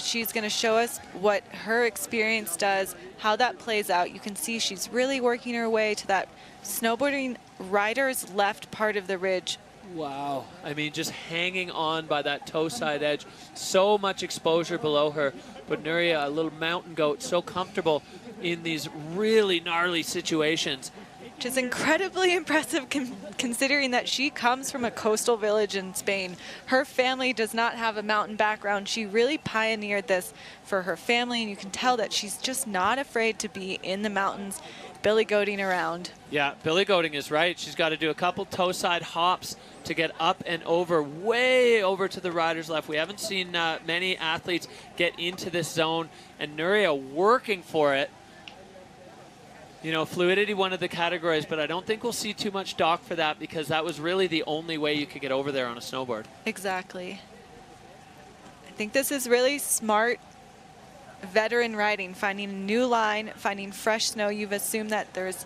She's going to show us what her experience does, how that plays out. You can see she's really working her way to that snowboarding rider's left part of the ridge. Wow. I mean, just hanging on by that toe side edge. So much exposure below her. But Núria, a little mountain goat, so comfortable in these really gnarly situations. Which is incredibly impressive considering that she comes from a coastal village in Spain. Her family does not have a mountain background. She really pioneered this for her family, and you can tell that she's just not afraid to be in the mountains, billy goating around. Yeah, billy goating is right. She's got to do a couple toe side hops to get up and over, way over to the rider's left. We haven't seen many athletes get into this zone, and Núria working for it. You know, fluidity, one of the categories, but I don't think we'll see too much dock for that because that was really the only way you could get over there on a snowboard. Exactly. I think this is really smart veteran riding, finding a new line, finding fresh snow. You've assumed that there's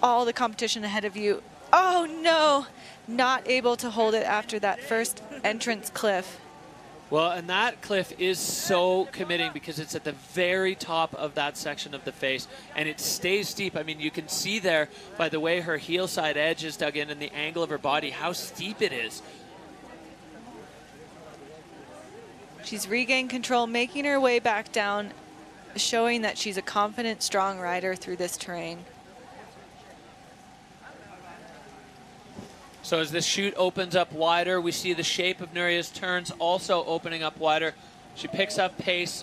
all the competition ahead of you. Oh no, not able to hold it after that first entrance cliff. Well, and that cliff is so committing because it's at the very top of that section of the face, and it stays steep. I mean, you can see there by the way her heel side edge is dug in and the angle of her body, how steep it is. She's regained control, making her way back down, showing that she's a confident, strong rider through this terrain. So as this chute opens up wider, we see the shape of Núria's turns also opening up wider. She picks up pace,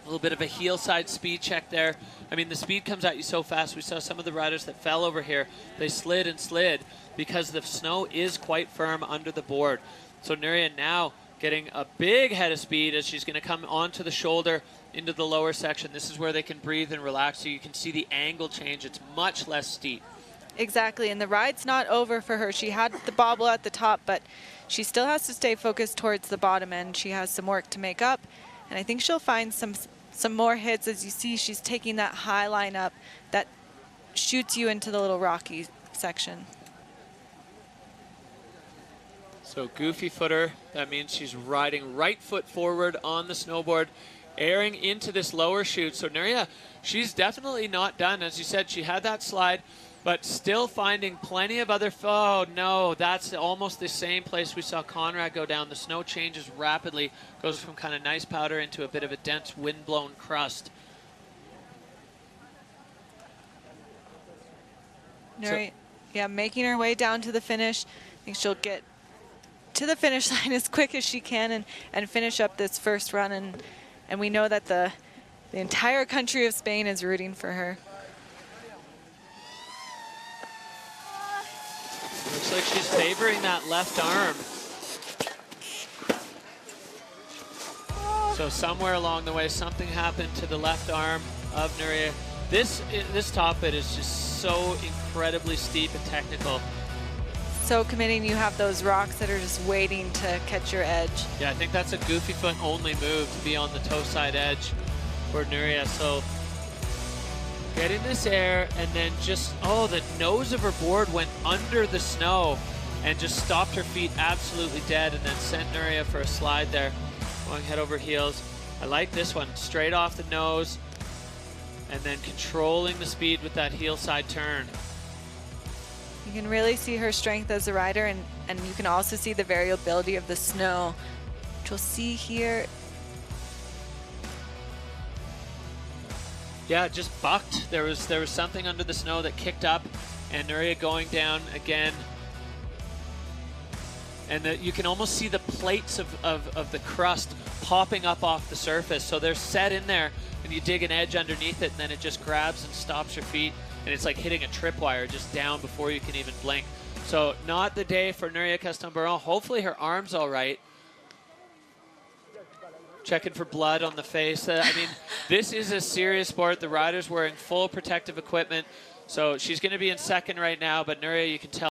a little bit of a heel side speed check there. I mean, the speed comes at you so fast. We saw some of the riders that fell over here. They slid and slid because the snow is quite firm under the board. So Núria now getting a big head of speed as she's going to come onto the shoulder into the lower section. This is where they can breathe and relax, so you can see the angle change. It's much less steep. Exactly, and the ride's not over for her. She had the bobble at the top, but she still has to stay focused towards the bottom end. She has some work to make up, and I think she'll find some more hits. As you see, she's taking that high line up that shoots you into the little rocky section. So goofy footer, that means she's riding right foot forward on the snowboard, airing into this lower chute. So Núria, she's definitely not done. As you said, she had that slide, but still finding plenty of other, oh no, that's almost the same place we saw Conrad go down. The snow changes rapidly, goes from kind of nice powder into a bit of a dense wind-blown crust. Núria, yeah, making her way down to the finish. I think she'll get to the finish line as quick as she can and finish up this first run, and we know that the entire country of Spain is rooting for her. Looks like she's favoring that left arm. So somewhere along the way, something happened to the left arm of Núria. This top bit is just so incredibly steep and technical. So committing, you have those rocks that are just waiting to catch your edge. Yeah, I think that's a goofy foot only move to be on the toe side edge for Núria. So get in this air and then just, oh, the nose of her board went under the snow and just stopped her feet absolutely dead and then sent Núria for a slide there, going head over heels. I like this one, straight off the nose and then controlling the speed with that heel side turn. You can really see her strength as a rider, and you can also see the variability of the snow, which we'll see here. Yeah, it just bucked. There was something under the snow that kicked up, and Núria going down again. And you can almost see the plates of the crust popping up off the surface. So they're set in there, and you dig an edge underneath it, and then it just grabs and stops your feet. And it's like hitting a tripwire just down before you can even blink. So not the day for Núria Castán. Hopefully her arm's all right. Checking for blood on the face. I mean, this is a serious sport. The rider's wearing full protective equipment. So she's going to be in second right now, but Núria, you can tell